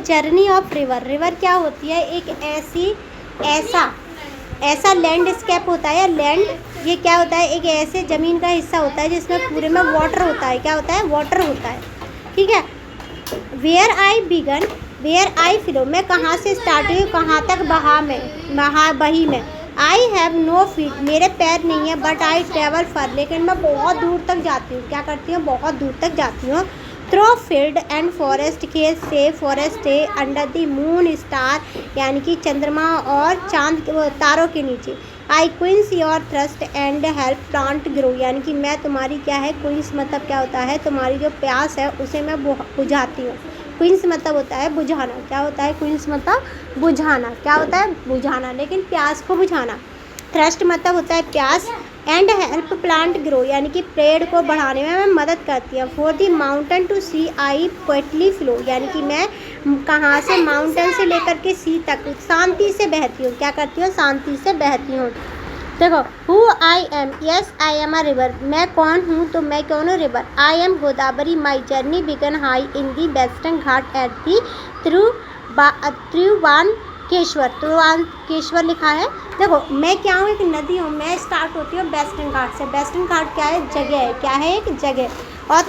Journey of river. River क्या होती है? एक ऐसा लैंडस्केप होता है, लैंड ये क्या होता है? एक ऐसे ज़मीन का हिस्सा होता है जिसमें पूरे में वाटर होता है। क्या होता है? वाटर होता है, ठीक है। Where I begin where I flow, मैं कहाँ से स्टार्ट हुई, कहाँ तक बही में। आई हैव नो फीट, मेरे पैर नहीं है। बट आई ट्रेवल फर, लेकिन मैं बहुत दूर तक जाती हूँ। क्या करती हूँ? बहुत दूर तक जाती हूँ। थ्रो फील्ड एंड फॉरेस्ट, खेत से फॉरेस्ट है। अंडर द मून स्टार, यानी कि चंद्रमा और चांद तारों के नीचे। I quench your thirst and help plant grow, यानी कि मैं तुम्हारी क्या है? क्विंस मतलब क्या होता है? तुम्हारी जो प्यास है उसे मैं बुझाती हूँ। क्विंस मतलब होता है बुझाना। क्या होता है? क्विंस मतलब बुझाना। क्या होता है? बुझाना, लेकिन प्यास को बुझाना। थ्रस्ट मतलब होता है प्यास। एंड हेल्प प्लांट ग्रो, यानी कि पेड़ को बढ़ाने में मैं मदद करती हूँ। For the mountain to sea I quickly flow, यानी कि मैं कहाँ से? माउंटेन से लेकर के सी तक शांति से बहती हूँ। क्या करती हूँ? शांति से बहती हूँ। देखो, who I am, yes I am a river, मैं कौन हूँ? तो मैं कौन हूँ? River. I am Godavari, my journey began high in the western Ghat at the Trimbakeshwar लिखा है। देखो, मैं क्या हूँ? एक नदी हूँ। मैं स्टार्ट होती हूँ वेस्टर्न घाट से। वेस्टर्न घाट क्या है? जगह है। क्या है? एक जगह। और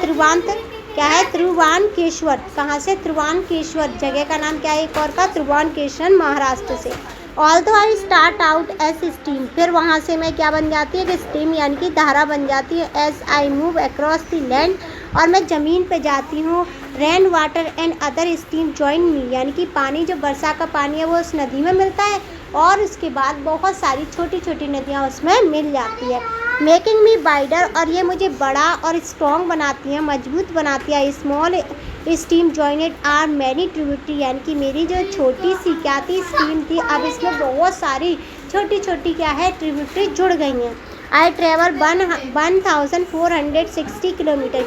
क्या है? त्रिवानकेश्वर, कहाँ से? त्रिवानकेश्वर, जगह का नाम क्या है? एक और का त्रिवानकेश्वर, महाराष्ट्र से। Although I start out as stream, फिर वहाँ से मैं क्या बन जाती है? कि स्टीम, यानी कि धारा बन जाती है। As I move across the land, और मैं ज़मीन पे जाती हूँ। Rain water and other stream join me, यानी कि पानी, जो वर्षा का पानी है वो उस नदी में मिलता है, और उसके बाद बहुत सारी छोटी छोटी नदियाँ उसमें मिल जाती है। मेकिंग मी वाइडर, और ये मुझे बड़ा और स्ट्रॉन्ग बनाती हैं, मजबूत बनाती है। Small stream joined are many tributary, यानी कि मेरी जो छोटी सी क्या थी? स्टीम थी, अब इसमें बहुत सारी छोटी छोटी क्या है? ट्रिब्यूटरी जुड़ गई हैं। आई ट्रेवल 1460 किलोमीटर,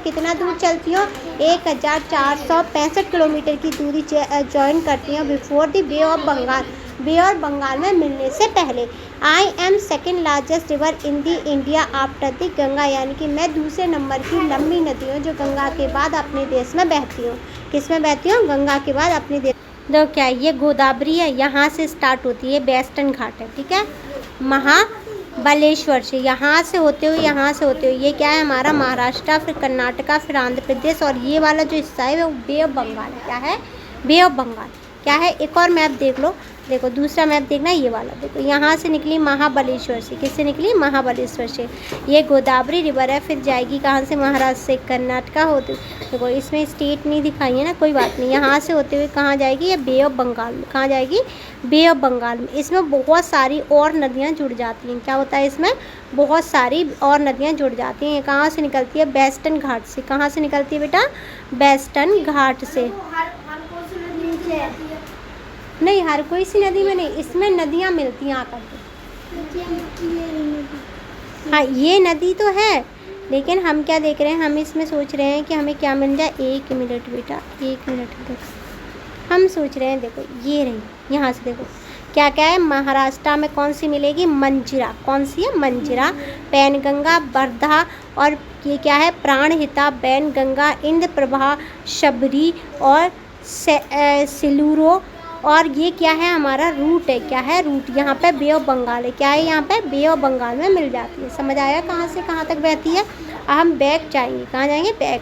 कितना दूर चलती हूँ? 1465 किलोमीटर की दूरी ज्वाइन करती हूँ। Before the bay of Bengal, bay of Bengal में मिलने से पहले। I am second largest river in the India after the Ganga, यानी कि मैं दूसरे नंबर की लंबी नदी हूँ जो गंगा के बाद अपने देश में बहती हूँ। किस में बहती हूँ? गंगा के बाद अपने देश। देखो, क्या ये गोदावरी है, यहाँ से स्टार्ट होती है, वेस्टर्न घाट है, ठीक है। महाबलेश्वर से, यहाँ से होते हुए ये क्या है? हमारा महाराष्ट्र, फिर कर्नाटका, फिर आंध्र प्रदेश, और ये वाला जो हिस्सा है वो बे ऑफ बंगाल है। क्या है? बे ऑफ बंगाल। क्या है? एक और मैप देख लो। देखो, दूसरा मैप देखना, ये वाला देखो। यहाँ से निकली महाबलेश्वर से। किससे निकली? महाबलेश्वर से। ये गोदावरी रिवर है, फिर जाएगी कहाँ से? महाराष्ट्र से, कर्नाटका होते। देखो, इसमें स्टेट नहीं दिखाई है ना, कोई बात नहीं। यहाँ से होते हुए कहाँ जाएगी? ये बे ऑफ बंगाल में। कहाँ जाएगी? बे ऑफ बंगाल में। इसमें बहुत सारी और नदियाँ जुड़ जाती हैं। क्या होता है? इसमें बहुत सारी और नदियाँ जुड़ जाती हैं। कहाँ से निकलती है? वेस्टर्न घाट से। कहाँ से निकलती है बेटा? वेस्टर्न घाट से। नहीं, हर कोई सी नदी में नहीं, इसमें नदियाँ मिलती हैं आकर के। हाँ, ये नदी तो है, लेकिन हम क्या देख रहे हैं? हम इसमें सोच रहे हैं कि हमें क्या मिल जाए। 1 मिनट बेटा, 1 मिनट देखो। हम सोच रहे हैं, देखो ये रही, यहाँ से देखो क्या क्या है। महाराष्ट्र में कौन सी मिलेगी? मंजिरा। कौन सी है? मंजिरा। पैनगंगा, वर्धा, और ये क्या है? प्राणहिता, बैनगंगा, इंद्रप्रभा, शबरी और सिलूरो, और ये क्या है? हमारा रूट है। क्या है? रूट। यहाँ पे बे ऑफ बंगाल है। क्या है? यहाँ पे बे ऑफ बंगाल में मिल जाती है। समझ आया कहाँ से कहाँ तक बहती है? अब हम बैक जाएंगे। कहाँ जाएंगे? बैक।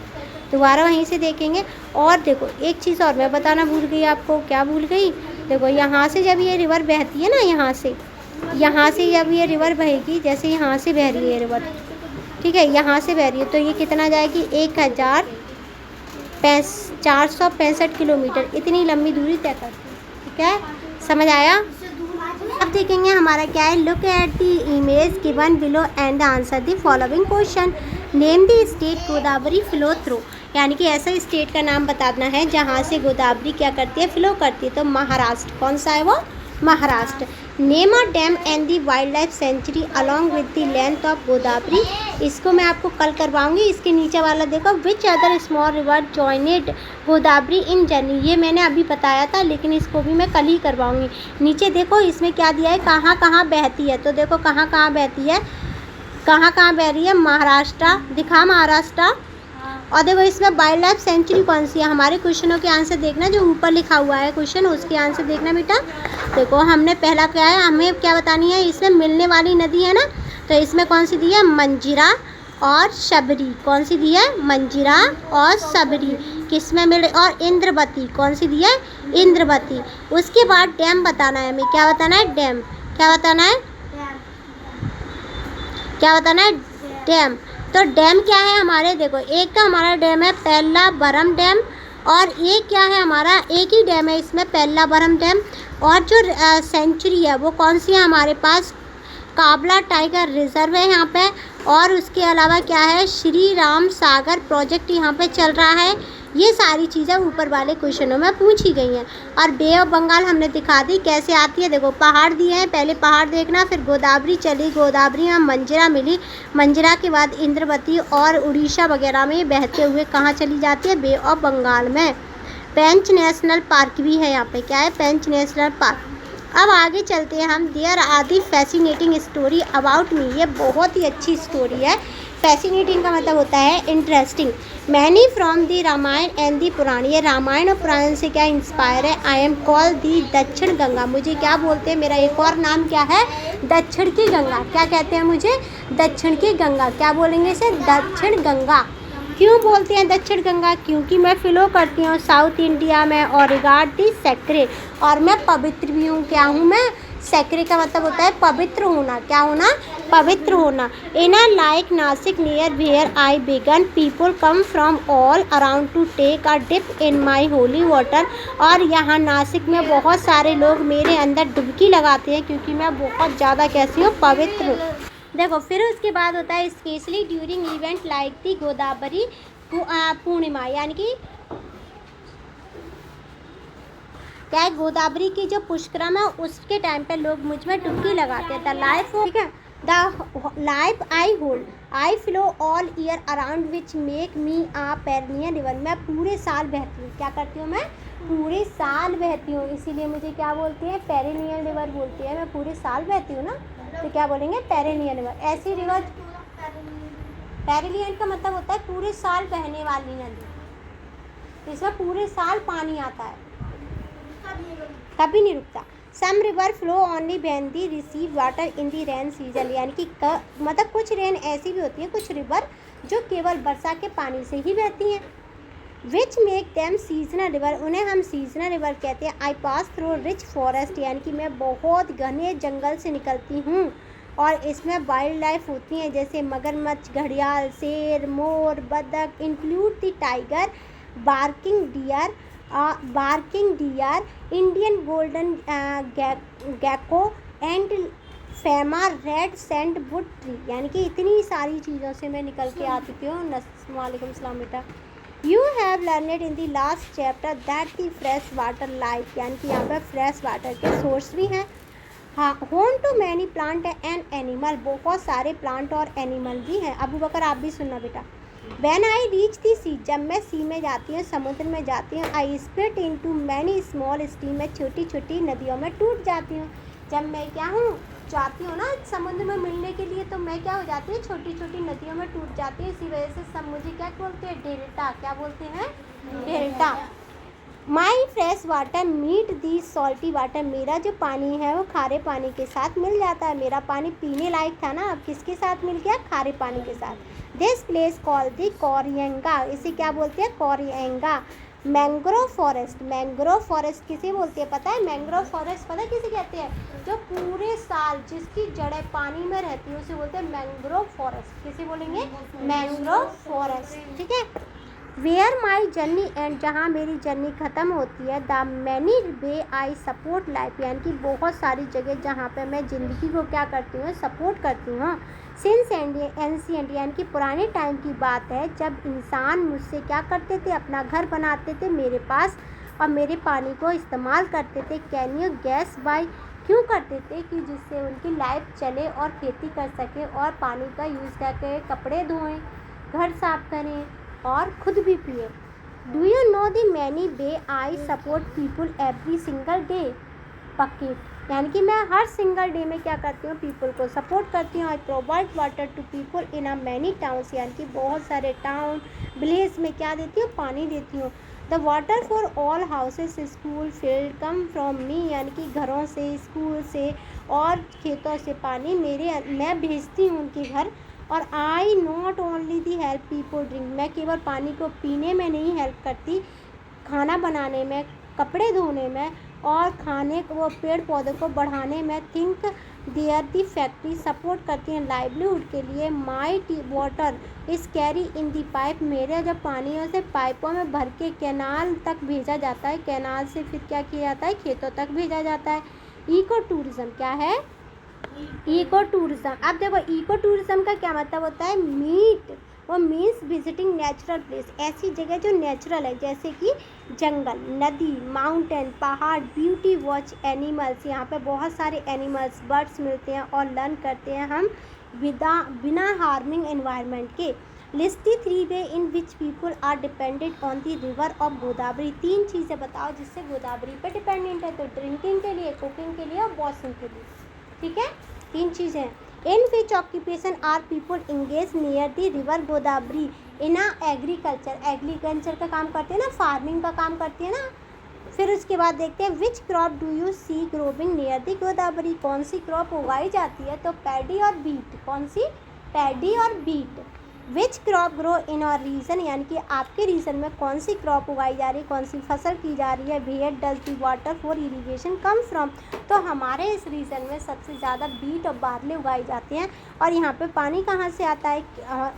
दोबारा वहीं से देखेंगे। और देखो, एक चीज़ और मैं बताना भूल गई आपको। क्या भूल गई? देखो, यहाँ से जब ये रिवर बहती है ना, यहाँ से जब ये रिवर बहेगी, जैसे यहाँ से बह रही है रिवर, ठीक है, यहाँ से बह रही है, तो ये कितना जाएगी? 1465 किलोमीटर, इतनी लंबी दूरी तय करती है। ठीक है, समझ आया? अब देखेंगे हमारा क्या है। Look at the image given below and answer the following question. Name the state Godavari flow through, यानी कि ऐसा स्टेट का नाम बताना है जहाँ से गोदावरी क्या करती है? फ्लो करती है। तो महाराष्ट्र। कौन सा है वो? Maharashtra. Name a dam and the wild life sanctuary along with the length of Godavari, इसको मैं आपको कल करवाऊंगी। इसके नीचे वाला देखो, which other small river joined Godavari in journey, ये मैंने अभी बताया था, लेकिन इसको भी मैं कल ही करवाऊंगी। नीचे देखो, इसमें क्या दिया है? कहाँ कहाँ बहती है। तो देखो कहाँ कहाँ बहती है, कहाँ कहाँ बह रही है? महाराष्ट्र। दिखा महाराष्ट्र, और देखो इसमें वाइल्ड लाइफ सेंचुरी कौन सी है, हमारे क्वेश्चनों के आंसर देखना, जो ऊपर लिखा हुआ है क्वेश्चन उसके आंसर देखना बेटा। देखो हमने पहला क्या है, हमें क्या बतानी है, इसमें मिलने वाली नदी है ना, तो इसमें कौन सी दी है, मंजीरा और शबरी। कौन सी दी है, मंजीरा और शबरी। किस में मिले, और इंद्रवती। कौन सी दी है, इंद्रवती। उसके बाद डैम बताना है हमें, क्या बताना है, डैम। क्या बताना है, क्या बताना है, डैम। तो डैम क्या है हमारे, देखो एक का हमारा डैम है पहला बरम डैम, और एक क्या है हमारा, एक ही डैम है इसमें, पहला बरम डैम। और जो सेंचुरी है वो कौन सी है हमारे पास, काबला टाइगर रिजर्व है यहाँ पे। और उसके अलावा क्या है, श्री राम सागर प्रोजेक्ट यहाँ पे चल रहा है। ये सारी चीज़ें ऊपर वाले क्वेश्चनों में पूछी गई हैं। और बे ऑफ बंगाल हमने दिखा दी कैसे आती है। देखो पहाड़ दिए हैं, पहले पहाड़ देखना, फिर गोदावरी चली, गोदावरी में मंजरा मिली, मंजरा के बाद इंद्रवती, और उड़ीसा वगैरह में बहते हुए कहाँ चली जाती है, बे ऑफ बंगाल में। पेंच नेशनल पार्क भी है यहाँ पे, क्या है, पेंच नेशनल पार्क। अब आगे चलते हैं हम, there are the fascinating story about me. ये बहुत ही अच्छी स्टोरी है। फैसिनेटिंग का मतलब होता है interesting. Many from the Ramayana and the Purana. ये रामायण और पुराण से क्या इंस्पायर है। आई एम कॉल दी दक्षिण गंगा। मुझे क्या बोलते हैं, मेरा एक और नाम क्या है, दक्षिण की गंगा। क्या कहते हैं मुझे, दक्षिण की गंगा। क्या बोलेंगे इसे, दक्षिण गंगा। क्यों बोलते हैं दक्षिण गंगा, क्योंकि मैं फ्लो करती हूँ साउथ इंडिया में, और रिगार्ड दी सेक्रेड, और मैं पवित्र भी हूँ। क्या हूँ मैं, सेक्रेड का मतलब होता है पवित्र होना। क्या होना, पवित्र होना। In a like Nashik near where I began, people come from all around to take a dip in my holy water. और यहाँ नासिक में बहुत सारे लोग मेरे अंदर डुबकी लगाते हैं, क्योंकि मैं बहुत ज़्यादा कैसी हूँ, पवित्र हूँ। देखो फिर उसके बाद होता है specially during event like the Godavari Purnima, यानी कि क्या है, गोदावरी की जो पुष्करम है उसके टाइम पे लोग मुझ में डुबकी लगाते हैं। द लाइफ, ठीक है, the life I hold I flow all year around which make me a perennial river. मैं पूरे साल बहती हूँ। क्या करती हूँ मैं, पूरे साल बहती हूँ, इसीलिए मुझे क्या बोलती है, पेरिनियन रिवर बोलती है। मैं पूरे साल बहती हूँ ना, तो क्या बोलेंगे, पेरिनियन रिवर। ऐसी रिवर, पेरिनियन का मतलब होता है पूरे साल बहने वाली नदी, इसमें पूरे साल पानी आता है, कभी नहीं रुकता। Some river flow only when the receive water in the rain season, यानी कि मतलब कुछ रेन ऐसी भी होती है, कुछ रिवर जो केवल वर्षा के पानी से ही बहती हैं। Which make them seasonal river, उन्हें हम सीजनल रिवर कहते हैं। आई पास थ्रू रिच फॉरेस्ट, यानी कि मैं बहुत घने जंगल से निकलती हूँ, और इसमें वाइल्ड लाइफ होती हैं जैसे मगरमच्छ, घड़ियाल, शेर, मोर, बतख, include the tiger, barking deer, Indian golden gecko and famous red sandalwood tree. यानी कि इतनी सारी चीज़ों से मैं निकल के आ चुकी हूँ। वालेकुम सलाम बेटा। You have learned in the last chapter that the fresh water life, यानी कि यहाँ पर फ्रेश वाटर के सोर्स भी हैं। हाँ, home to many plant and animal, बहुत सारे प्लांट और एनिमल भी हैं। अबू बकर आप भी सुनना बेटा। When I reach the sea, जब मैं सी में जाती हूँ, समुद्र में जाती हूँ, I split into many small stream, मैं छोटी छोटी नदियों में टूट जाती हूँ। जब मैं क्या हूँ, जाती हूँ ना समुद्र में मिलने के लिए, तो मैं क्या हो जाती हूँ, छोटी छोटी नदियों में टूट जाती हूँ। इसी वजह से सब मुझे क्या बोलते हैं, डेल्टा। क्या बोलते हैं, डेल्टा। माई फ्रेश वाटर मीट दी सॉल्टी वाटर, मेरा जो पानी है वो खारे पानी के साथ मिल जाता है। मेरा पानी पीने लायक था ना, अब किसके साथ मिल गया, खारे पानी के साथ। दिस प्लेस कॉल दी कोरिएंगा, इसे क्या बोलते हैं, कोरिएंगा। मैंग्रोव फॉरेस्ट, मैंग्रोव फॉरेस्ट किसे बोलते हैं पता है, मैंग्रोव फॉरेस्ट पता है किसे कहते हैं, जो पूरे साल जिसकी जड़ें पानी में रहती है उसे बोलते हैं मैंग्रोव फॉरेस्ट। किसे बोलेंगे, मैंग्रोव फॉरेस्ट, ठीक है। वेयर माई जर्नी एंड, जहाँ मेरी जर्नी ख़त्म होती है। The many way I support life, यानी कि बहुत सारी जगह जहाँ पे मैं ज़िंदगी को क्या करती हूँ, सपोर्ट करती हूँ। सिंस एंशिएंट, यानी कि पुराने टाइम की बात है, जब इंसान मुझसे क्या करते थे, अपना घर बनाते थे मेरे पास, और मेरे पानी को इस्तेमाल करते थे। कैन यू गैस बाय, क्यों करते थे, कि जिससे उनकी लाइफ चले और खेती कर सके, और पानी का यूज़ करके कपड़े धोएं, घर साफ करें, और खुद भी पिए। Do you know the many way I support people every single day, bucket, यानी कि मैं हर सिंगल डे में क्या करती हूँ, पीपल को सपोर्ट करती हूँ। I provide water to people in a many towns, यानी कि बहुत सारे टाउन विलेज में क्या देती हूँ, पानी देती हूँ। The water for all houses school field come from me, यानी कि घरों से, स्कूल से और खेतों से पानी मैं भेजती हूँ उनके घर। और I not only the help people drink, मैं केवल पानी को पीने में नहीं हेल्प करती, खाना बनाने में, कपड़े धोने में और खाने को, वो पेड़ पौधों को बढ़ाने में। Think there the factory support करती हैं लाइवलीहुड के लिए। My water is carry in the pipe, मेरे जब पानियों से पाइपों में भर के कैनाल तक भेजा जाता है, कैनाल से फिर क्या किया जाता है, खेतों तक भेजा जाता है। इको टूरिज्म क्या है, इको टूरिज्म। अब देखो इको टूरिज्म का क्या मतलब होता है, वो मीन्स विजिटिंग नेचुरल प्लेस, ऐसी जगह जो नेचुरल है, जैसे कि जंगल, नदी, माउंटेन, पहाड़, ब्यूटी, वॉच एनिमल्स, यहाँ पे बहुत सारे एनिमल्स, बर्ड्स मिलते हैं और लर्न करते हैं हम बिना हार्मिंग एनवायरनमेंट के। List the 3 way in which people are dependent on the river of Godavari, 3 चीज़ें बताओ जिससे गोदावरी पे डिपेंडेंट है, तो ड्रिंकिंग के लिए, कुकिंग के लिए और वॉशिंग के लिए, ठीक है, 3 चीज़ें हैं। In which occupation are people engage near the river Godavari in agriculture का काम करते हैं ना, फार्मिंग का काम करती है ना। फिर उसके बाद देखते हैं which crop do you see growing near the Godavari, कौन सी क्रॉप उगाई जाती है, तो पैडी और बीट, कौन सी, पैडी और wheat. Which crop grow in our region, यानी कि आपके रीजन में कौन सी क्रॉप उगाई जा रही है, कौन सी फसल की जा रही है। Where does the water for irrigation come from, तो हमारे इस रीजन में सबसे ज़्यादा बीट और बार्ले उगाई जाती हैं। और यहाँ पे पानी कहाँ से आता है,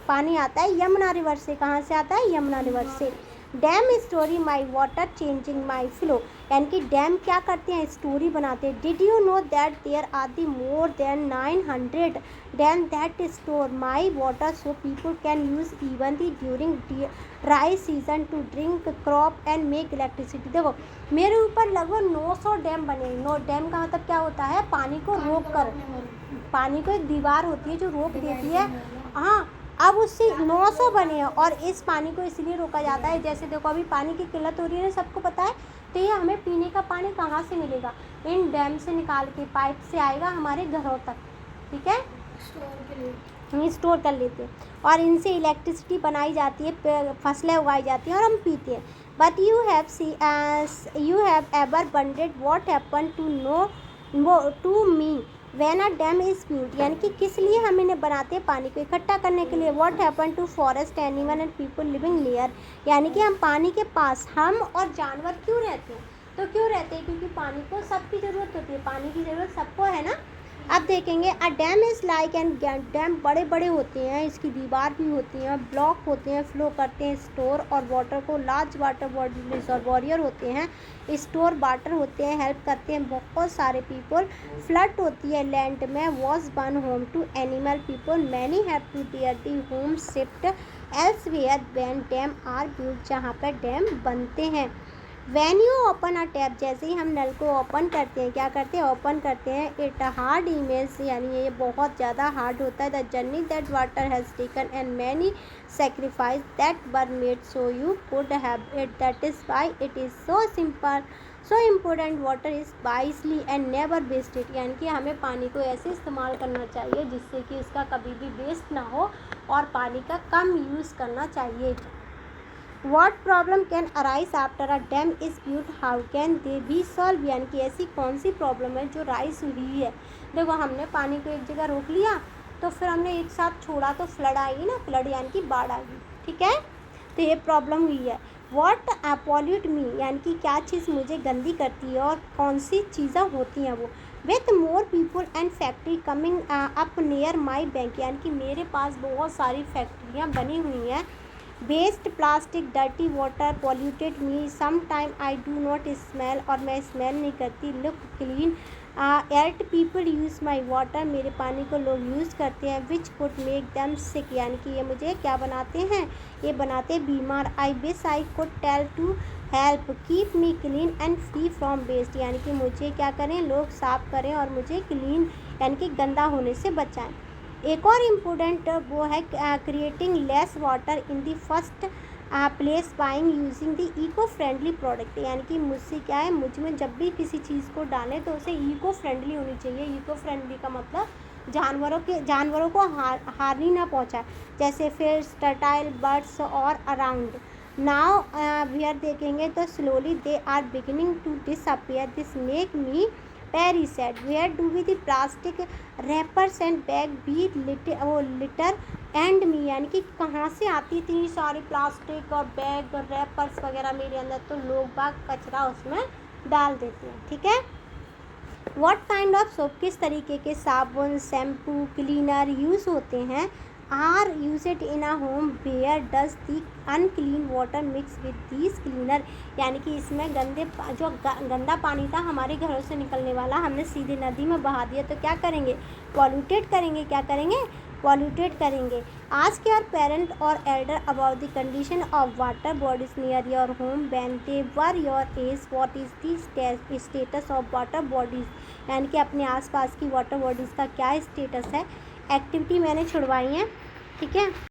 पानी आता है यमुना रिवर से, कहाँ से आता है, यमुना रिवर से। Dam store my water changing my flow, यानी कि डैम क्या करते हैं, स्टोरी बनाते हैं। Did you know that there are the more than 900 dam that store my water so people can use even the during dry season to drink crop and make electricity. देखो मेरे ऊपर लगभग 900 dam बने। Dam का मतलब क्या होता है, पानी को रोक कर, पानी को एक दीवार होती है जो रोक देती है, हाँ। अब उससे 900 बने हैं और इस पानी को इसलिए रोका जाता है, जैसे देखो अभी पानी की किल्लत हो रही है, सबको पता है, तो ये हमें पीने का पानी कहाँ से मिलेगा, इन डैम से निकाल के पाइप से आएगा हमारे घरों तक, ठीक है, स्टोर कर लेते हैं और इनसे इलेक्ट्रिसिटी बनाई जाती है, फसलें उगाई जाती हैं और हम पीते हैं। But you have ever wondered what happen to me when a dam is built, यानी कि किस लिए हम इन्हें बनाते हैं, पानी को इकट्ठा करने के लिए। What happen to forest animal and people living near, यानी कि हम पानी के पास, हम और जानवर क्यों रहते हैं, तो क्यों रहते हैं, क्योंकि पानी को सबकी ज़रूरत होती है, पानी की ज़रूरत सबको है ना। अब देखेंगे a dam is like and, dam बड़े बड़े होते हैं, इसकी दीवार भी होती हैं, ब्लॉक होते हैं, फ्लो करते हैं, स्टोर और वाटर को, लार्ज वाटर बॉडी रिजर्वॉयर होते हैं, स्टोर वाटर होते हैं, हेल्प करते हैं बहुत सारे पीपल। फ्लड होती है लैंड में, was one home to animal people, many have to there the home shift elsewhere when dam are built, जहाँ पर डैम बनते हैं। When you open a tap, जैसे ही हम नल को ओपन करते हैं, क्या करते हैं, ओपन करते हैं, इट हार्ड इमेज, यानी ये बहुत ज़्यादा हार्ड होता है। The journey that water has taken and many sacrifice that were made so you could have it, that is why it is so simple so important. Water is wisely and never wasted, यानी कि हमें पानी को ऐसे इस्तेमाल करना चाहिए जिससे कि इसका कभी भी वेस्ट ना हो और पानी का कम यूज़ करना चाहिए। What problem can arise after a dam is built? How can they be solved? यानी कि ऐसी कौन सी प्रॉब्लम है जो राइज हुई है। देखो हमने पानी को एक जगह रोक लिया तो फिर हमने एक साथ छोड़ा तो फ्लड आएगी ना, फ्लड यानी कि बाढ़ आएगी, ठीक है, तो ये प्रॉब्लम हुई है। वॉट पॉल्यूट मी, यानी कि क्या चीज़ मुझे गंदी करती है और कौन सी चीज़ें होती हैं वो। With more people and factory coming up near my bank, यानी कि मेरे पास बहुत सारी फैक्ट्रियाँ बनी हुई हैं। Waste plastic dirty water polluted me, some time I do not smell, और मैं स्मेल नहीं करती। Look clean at people use my water, मेरे पानी को लोग यूज़ करते हैं। Which could make them sick, यानी कि ये मुझे क्या बनाते हैं, ये बनाते बीमार। I wish I could tell to help keep me clean and free from waste, यानी कि मुझे क्या करें, लोग साफ करें और मुझे क्लीन यानी कि गंदा होने से बचाएं। एक और इम्पोर्टेंट वो है creating less water in the first place buying using the eco friendly product, यानी कि मुझसे क्या है, मुझ में जब भी किसी चीज़ को डालें तो उसे इको फ्रेंडली होनी चाहिए। इको फ्रेंडली का मतलब जानवरों को हानि ना पहुंचाए, जैसे फिश, टर्टाइल, बर्ड्स और अराउंड। नाउ वी आर देखेंगे तो slowly they are beginning to disappear, this make me very sad. Where do we the plastic wrappers and bag be litter and me, यानी कि कहाँ से आती इतनी सारी प्लास्टिक और बैग और रैपर्स वगैरह मेरे अंदर, तो लोग बाग कचरा उसमें डाल देते हैं। ठीक है। व्हाट काइंड ऑफ सोप, किस तरीके के साबुन, शैम्पू, क्लीनर यूज़ होते हैं। Are use it in a home, where does the unclean water mix with these cleaner, यानी कि इसमें गंदा पानी था हमारे घरों से निकलने वाला, हमने सीधे नदी में बहा दिया, तो क्या करेंगे, पॉल्यूटेड करेंगे। क्या करेंगे, पॉल्यूटेड करेंगे। आस्क योर पेरेंट और Elder about the condition of water bodies near your home when they were your age, what is the status of water bodies, यानी कि अपने आसपास की वाटर बॉडीज़ का क्या स्टेटस है। एक्टिविटी मैंने छुड़वाई है। ठीक है।